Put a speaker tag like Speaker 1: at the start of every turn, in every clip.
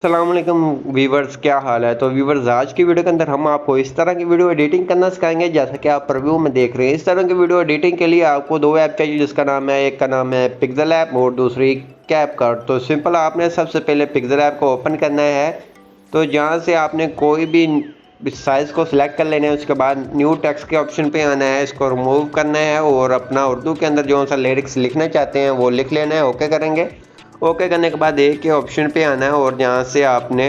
Speaker 1: अस्सलामुअलैकुम व्यूवर्स, क्या हाल है। तो व्यूवर्स, आज की वीडियो के अंदर हम आपको इस तरह की वीडियो एडिटिंग करना सिखाएंगे जैसा कि आप प्रीव्यू में देख रहे हैं। इस तरह की वीडियो एडिटिंग के लिए आपको दो ऐप चाहिए, जिसका नाम है, एक का नाम है पिक्सल ऐप और दूसरी कैपकट। तो सिंपल आपने सबसे पहले पिक्सल ऐप को ओपन करना है। तो जहाँ से आपने कोई भी साइज़ को सिलेक्ट कर लेना है, उसके बाद न्यू टेक्स्ट के ऑप्शन पे आना है, इसको रिमूव करना है और अपना उर्दू के अंदर जो सा लिरिक्स लिखना चाहते हैं वो लिख लेना है। ओके करेंगे। ओके करने के बाद एक के ऑप्शन पे आना है और जहाँ से आपने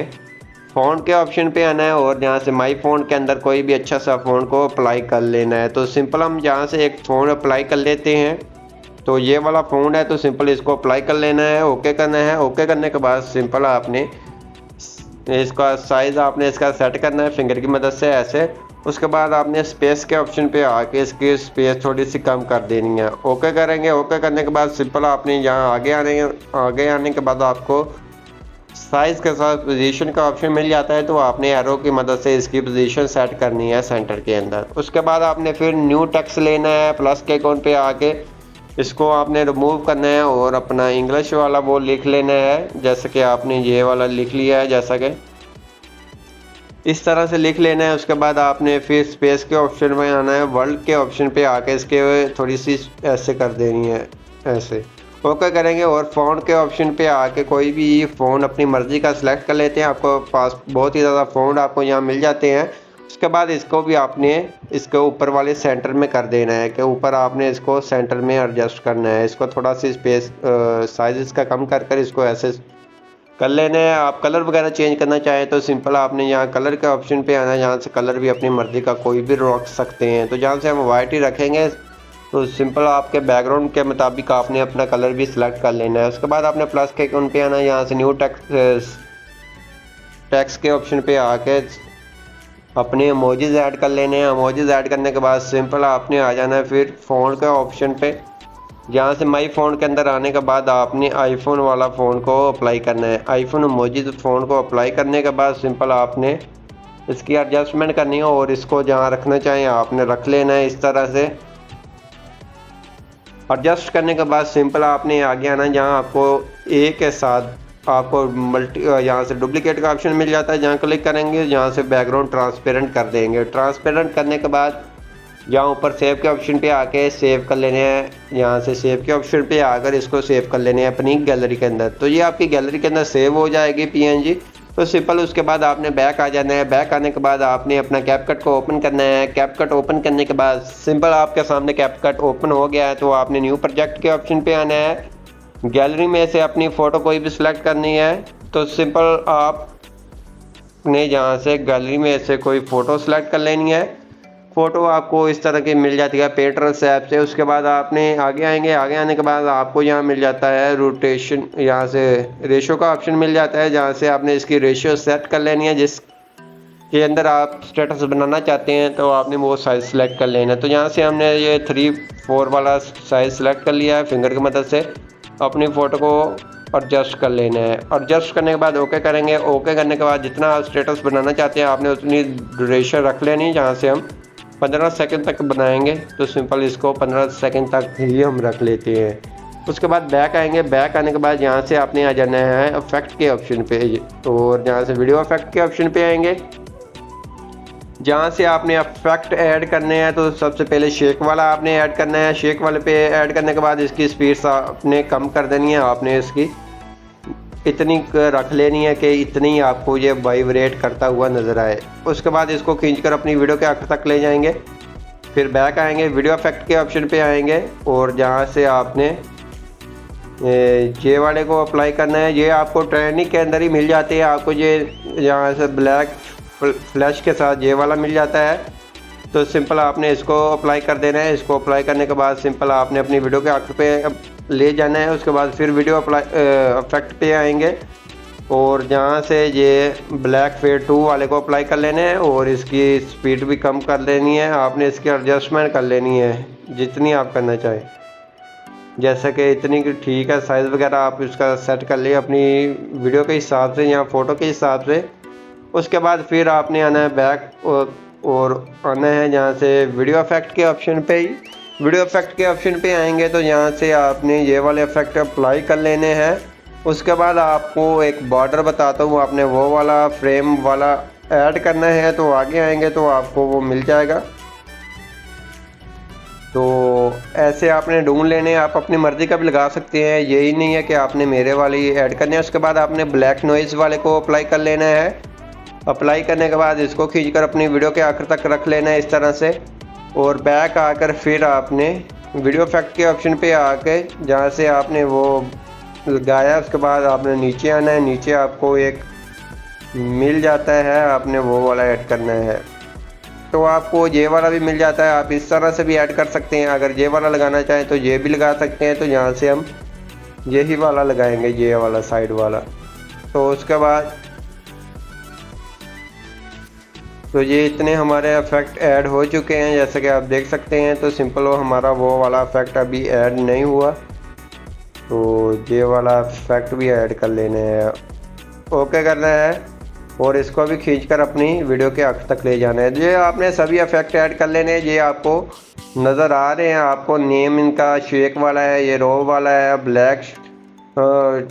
Speaker 1: फ़ॉन्ट के ऑप्शन पे आना है और जहाँ से माई फ़ॉन्ट के अंदर कोई भी अच्छा सा फ़ॉन्ट को अप्लाई कर लेना है। तो सिंपल हम जहाँ से एक फ़ॉन्ट अप्लाई कर लेते हैं। तो ये वाला फ़ॉन्ट है, तो सिंपल इसको अप्लाई कर लेना है, ओके करना है। ओके करने के बाद सिंपल आपने इसका साइज़ आपने इसका सेट करना है फिंगर की मदद से ऐसे। उसके बाद आपने स्पेस के ऑप्शन पे आके इसकी स्पेस थोड़ी सी कम कर देनी है। ओके करेंगे। ओके करने के बाद सिंपल आपने यहाँ आगे आने के बाद आपको साइज़ के साथ पोजीशन का ऑप्शन मिल जाता है। तो आपने एरो की मदद से इसकी पोजीशन सेट करनी है सेंटर के अंदर। उसके बाद आपने फिर न्यू टेक्स्ट लेना है, प्लस के आइकॉन पे आके इसको आपने रिमूव करना है और अपना इंग्लिश वाला वो लिख लेना है, जैसे कि आपने ये वाला लिख लिया है, जैसा कि इस तरह से लिख लेना है। उसके बाद आपने फिर स्पेस के ऑप्शन में आना है, वर्ल्ड के ऑप्शन पे आके इसके थोड़ी सी ऐसे कर देनी है, ऐसे। ओके करेंगे और फ़ॉन्ट के ऑप्शन पे आके कोई भी फ़ॉन्ट अपनी मर्ज़ी का सिलेक्ट कर लेते हैं। आपको पास बहुत ही ज़्यादा फ़ॉन्ट आपको यहाँ मिल जाते हैं। उसके बाद इसको भी आपने इसके ऊपर वाले सेंटर में कर देना है कि ऊपर आपने इसको सेंटर में एडजस्ट करना है। इसको थोड़ा सी स्पेस साइज़ इसका कम कर इसको ऐसे कर लेना है। आप कलर वगैरह चेंज करना चाहें तो सिंपल आपने यहाँ कलर के ऑप्शन पे आना है, जहाँ से कलर भी अपनी मर्ज़ी का कोई भी रख सकते हैं। तो जहाँ से हम वाइट ही रखेंगे, तो सिंपल आपके बैकग्राउंड के मुताबिक आपने अपना कलर भी सिलेक्ट कर लेना है। उसके बाद आपने प्लस के आइकॉन पे आना है, यहाँ से न्यू टेक्स्ट के ऑप्शन पे आके अपने इमोजीज ऐड कर लेने हैं। इमोजीज ऐड करने के बाद सिंपल आपने आ जाना है फिर फ़ॉन्ट के ऑप्शन पे, जहाँ से माई फ़ॉन्ट के अंदर आने के बाद आपने आईफोन वाला फ़ोन को अप्लाई करना है। आईफोन इमोजीज फ़ोन को अप्लाई करने के बाद सिंपल आपने इसकी एडजस्टमेंट करनी है और इसको जहाँ रखना चाहें आपने रख लेना है इस तरह से। एडजस्ट करने के बाद सिंपल आपने आगे आना है, जहाँ आपको ए के साथ आपको यहाँ से डुप्लीकेट का ऑप्शन मिल जाता है, जहाँ क्लिक करेंगे, जहाँ से बैकग्राउंड ट्रांसपेरेंट कर देंगे। ट्रांसपेरेंट करने के बाद यहाँ ऊपर सेव के ऑप्शन पे आके सेव कर लेने हैं। यहाँ से सेव के ऑप्शन पे आकर इसको सेव कर लेने हैं अपनी गैलरी के अंदर। तो ये आपकी गैलरी के अंदर सेव हो जाएगी पीएनजी। तो सिंपल उसके बाद आपने बैक आ जाना है। बैक आने के बाद आपने अपना कैपकट को ओपन करना है। कैपकट ओपन करने के बाद सिंपल आपके सामने कैपकट ओपन हो गया है। तो आपने न्यू प्रोजेक्ट के ऑप्शन पे आना है। गैलरी में से अपनी फ़ोटो कोई भी सिलेक्ट करनी है। तो सिंपल आपने जहाँ से गैलरी में से कोई फ़ोटो सिलेक्ट कर लेनी है। फ़ोटो आपको इस तरह की मिल जाती है पेंटरेस्ट ऐप से। उसके बाद आपने आगे आएंगे। आगे आने के बाद आपको यहाँ मिल जाता है रोटेशन, यहाँ से रेशो का ऑप्शन मिल जाता है, जहाँ से आपने इसकी रेशियो सेट कर लेनी है। जिसके अंदर आप स्टेटस बनाना चाहते हैं तो आपने वो साइज़ सेलेक्ट कर लेना है। तो यहाँ से हमने ये 3-4 वाला साइज़ सेलेक्ट कर लिया है फिंगर की मदद से। अपनी फ़ोटो को एडजस्ट कर लेना है। एडजस्ट करने के बाद ओके करेंगे। ओके करने के बाद जितना आप स्टेटस बनाना चाहते हैं आपने उतनी ड्यूरेशन रख लेनी, जहाँ से हम 15 सेकंड तक बनाएंगे। तो सिंपल इसको 15 सेकंड तक ही हम रख लेते हैं। उसके बाद बैक आएंगे। बैक आने के बाद यहाँ से आपने आ जाना है इफेक्ट के ऑप्शन पे और जहाँ से वीडियो इफेक्ट के ऑप्शन पे आएंगे, जहाँ से आपने इफेक्ट ऐड करने हैं। तो सबसे पहले शेक वाला आपने ऐड करना है। शेक वाले पे ऐड करने के बाद इसकी स्पीड आपने कम कर देनी है। आपने इसकी इतनी रख लेनी है कि इतनी आपको ये वाइब्रेट करता हुआ नज़र आए। उसके बाद इसको खींचकर अपनी वीडियो के आखिर तक ले जाएंगे। फिर बैक आएंगे, वीडियो इफेक्ट के ऑप्शन पे आएंगे और जहाँ से आपने ये वाले को अप्लाई करना है। ये आपको ट्रेंडिंग के अंदर ही मिल जाती है। आपको ये यहाँ से ब्लैक फ्लैश के साथ ये वाला मिल जाता है। तो सिंपल आपने इसको अप्लाई कर देना है। इसको अप्लाई करने के बाद सिंपल आपने अपनी वीडियो के आखिर पे ले जाना है। उसके बाद फिर वीडियो इफेक्ट पे आएंगे और जहाँ से ये ब्लैक फेड 2 वाले को अप्लाई कर लेना है और इसकी स्पीड भी कम कर लेनी है। आपने इसकी एडजस्टमेंट कर लेनी है जितनी आप करना चाहें, जैसे कि इतनी ठीक है। साइज़ वगैरह आप इसका सेट कर लिए अपनी वीडियो के हिसाब से या फ़ोटो के हिसाब से। उसके बाद फिर आपने आना है बैक और आना है जहाँ से वीडियो इफेक्ट के ऑप्शन पे ही। वीडियो इफेक्ट के ऑप्शन पे आएंगे तो यहाँ से आपने ये वाले इफेक्ट अप्लाई कर लेने हैं उसके बाद आपको एक बॉर्डर बताता हूँ, आपने वो वाला फ्रेम वाला ऐड करना है, तो आगे आएंगे तो आपको वो मिल जाएगा। तो ऐसे आपने ढूंढ लेने, आप अपनी मर्ज़ी का भी लगा सकते हैं, यही नहीं है कि आपने मेरे वाले ही ऐड करने हैं। उसके बाद आपने ब्लैक नॉइज़ वाले को अप्लाई कर लेना है। अप्लाई करने के बाद इसको खींचकर अपनी वीडियो के आखिर तक रख लेना है इस तरह से, और बैक आकर फिर आपने वीडियो इफेक्ट के ऑप्शन पे आके जहाँ से आपने वो लगाया उसके बाद आपने नीचे आना है। नीचे आपको एक मिल जाता है, आपने वो वाला ऐड करना है, तो आपको ये वाला भी मिल जाता है। आप इस तरह से भी ऐड कर सकते हैं, अगर ये वाला लगाना चाहें तो ये भी लगा सकते हैं। तो यहाँ से हम यही वाला लगाएंगे, ये वाला साइड वाला। तो उसके बाद तो ये इतने हमारे इफेक्ट ऐड हो चुके हैं जैसे कि आप देख सकते हैं। तो सिंपल वो हमारा वो वाला इफेक्ट अभी ऐड नहीं हुआ, तो ये वाला इफेक्ट भी ऐड कर लेने हैं, ओके करना है, और इसको भी खींचकर अपनी वीडियो के आखिर तक ले जाना है। ये आपने सभी इफेक्ट ऐड कर लेने हैं। ये आपको नज़र आ रहे हैं, आपको नेम इनका शेक वाला है, ये रो वाला है, ब्लैक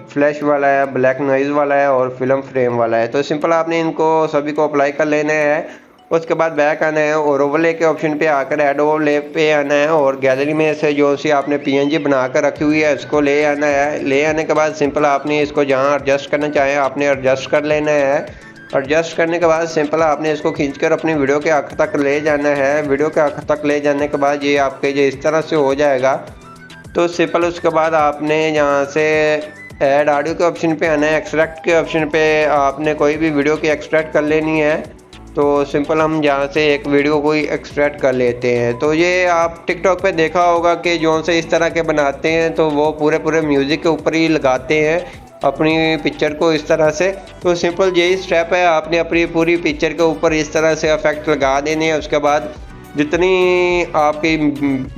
Speaker 1: फ्लैश वाला है, ब्लैक नॉइज़ वाला है, और फिल्म फ्रेम वाला है। तो सिंपल आपने इनको सभी को अप्लाई कर लेने हैं। उसके बाद बैक आना है और ओवरले के ऑप्शन पे आकर ऐड ओवरले पे आना है, और गैलरी में से जो सी आपने पीएनजी बना कर रखी हुई है इसको ले आना है। ले आने के बाद सिंपल आपने इसको जहाँ एडजस्ट करना चाहें आपने एडजस्ट कर लेना है। एडजस्ट करने के बाद सिंपल आपने इसको खींचकर अपनी वीडियो के आखिर तक ले जाना है। वीडियो के आखिर तक ले जाने के बाद ये आपके ये इस तरह से हो जाएगा। तो सिंपल उसके बाद आपने यहाँ से ऐड ऑडियो के ऑप्शन पे आना है। एक्सट्रैक्ट के ऑप्शन पे आपने कोई भी वीडियो की एक्सट्रैक्ट कर लेनी है। तो सिंपल हम यहाँ से एक वीडियो को ही एक्सट्रैक्ट कर लेते हैं। तो ये आप टिकटॉक पे देखा होगा कि जो से इस तरह के बनाते हैं तो वो पूरे म्यूज़िक के ऊपर ही लगाते हैं अपनी पिक्चर को इस तरह से। तो सिंपल यही स्टेप है, आपने अपनी पूरी पिक्चर के ऊपर इस तरह से इफेक्ट लगा देने हैं। उसके बाद जितनी आपकी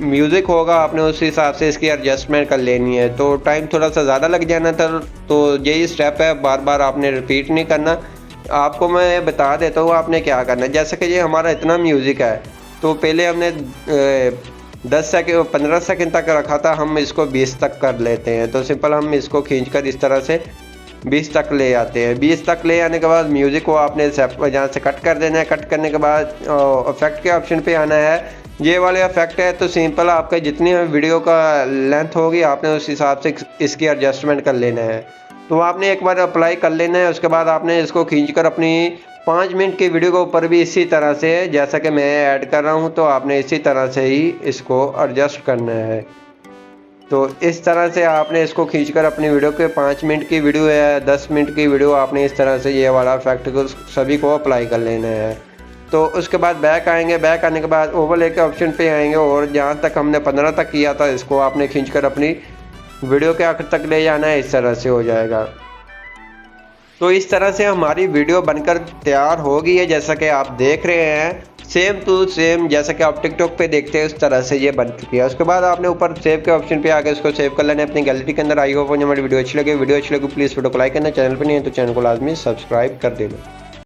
Speaker 1: म्यूज़िक होगा आपने उस हिसाब से इसकी एडजस्टमेंट कर लेनी है। तो टाइम थोड़ा सा ज़्यादा लग जाना था, तो यही स्टेप है, बार बार आपने रिपीट नहीं करना। आपको मैं बता देता हूँ आपने क्या करना है। जैसे कि ये हमारा इतना म्यूज़िक है, तो पहले हमने 10 सेकंड 15 सेकंड तक रखा था, हम इसको 20 तक कर लेते हैं। तो सिंपल हम इसको खींचकर इस तरह से 20 तक ले आते हैं। 20 तक ले आने के बाद म्यूज़िक को आपने जहाँ से कट कर देना है। कट करने के बाद इफेक्ट के ऑप्शन पे आना है। ये वाले इफेक्ट है तो सिंपल आपका जितनी वीडियो का लेंथ होगी आपने उस हिसाब से इसकी एडजस्टमेंट कर लेना है। तो आपने एक बार अप्लाई कर लेना है। उसके बाद आपने इसको खींचकर अपनी 5 मिनट की वीडियो के ऊपर भी इसी तरह से जैसा कि मैं ऐड कर रहा हूँ, तो आपने इसी तरह से ही इसको एडजस्ट करना है। तो इस तरह से आपने इसको खींचकर अपनी वीडियो के 5 मिनट की वीडियो है 10 मिनट की वीडियो आपने इस तरह से ये वाला इफेक्ट को सभी को अप्लाई कर लेना है। तो उसके बाद बैक आएंगे। बैक आने के बाद ओवरले के ऑप्शन पे आएंगे, और जहाँ तक हमने 15 तक किया था इसको आपने खींचकर अपनी वीडियो के आखिर तक ले जाना है। इस तरह से हो जाएगा। तो इस तरह से हमारी वीडियो बनकर तैयार हो गई है, जैसा कि आप देख रहे हैं, सेम टू सेम जैसा कि आप टिकटॉक पे देखते हैं उस तरह से ये बन चुकी है। उसके बाद आपने ऊपर सेव के ऑप्शन पे आकर इसको सेव कर लेना है अपनी गैलरी के अंदर। आई होप हमारी वीडियो अच्छी लगे। वीडियो अच्छी लगे प्लीज़ वीडियो को लाइक करना, चैनल पर नहीं है तो चैनल को लाजमी सब्सक्राइब कर देना।